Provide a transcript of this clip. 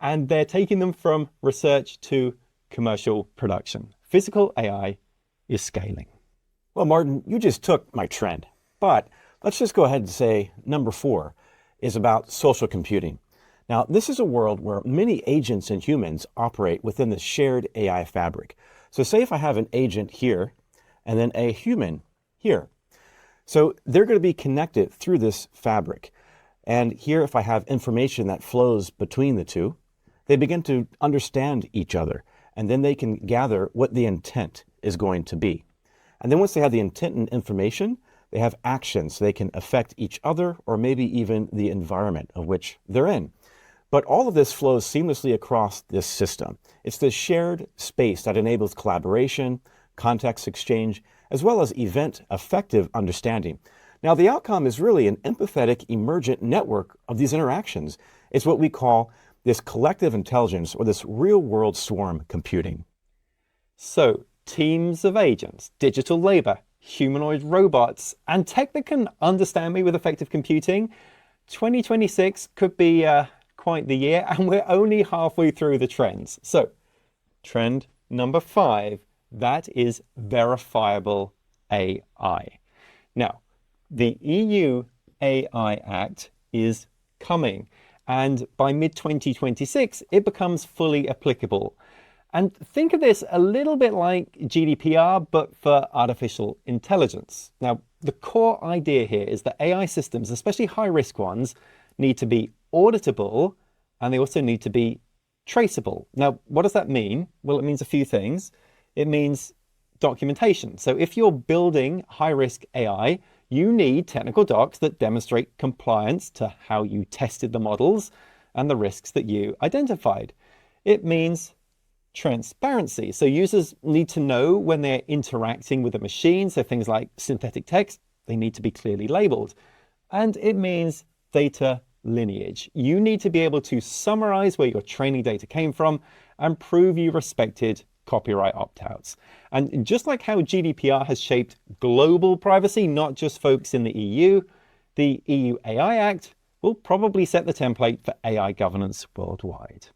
and they're taking them from research to commercial production. Physical AI is scaling. Well, Martin, you just took my trend, but let's just go ahead and say number 4 is about social computing. Now, this is a world where many agents and humans operate within the shared AI fabric. So say if I have an agent here and then a human here. So they're going to be connected through this fabric. And here, if I have information that flows between the two, they begin to understand each other. And then they can gather what the intent is going to be. And then once they have the intent and information, they have actions. So they can affect each other or maybe even the environment of which they're in. But all of this flows seamlessly across this system. It's this shared space that enables collaboration, context exchange, as well as event-effective understanding. Now, the outcome is really an empathetic, emergent network of these interactions. It's what we call this collective intelligence or this real-world swarm computing. So, teams of agents, digital labor, humanoid robots, and tech that can understand me with effective computing. 2026 could be quite the year, and we're only halfway through the trends. So, trend number 5, that is verifiable AI. Now, the EU AI Act is coming, and by mid-2026, it becomes fully applicable. And think of this a little bit like GDPR, but for artificial intelligence. Now, the core idea here is that AI systems, especially high-risk ones, need to be auditable, and they also need to be traceable. Now, what does that mean? Well, it means a few things. It means documentation. So if you're building high-risk AI, you need technical docs that demonstrate compliance to how you tested the models and the risks that you identified. It means transparency. So users need to know when they're interacting with a machine. So things like synthetic text, they need to be clearly labeled. And it means data lineage. You need to be able to summarize where your training data came from and prove you respected copyright opt-outs. And just like how GDPR has shaped global privacy, not just folks in the EU, the EU AI Act will probably set the template for AI governance worldwide.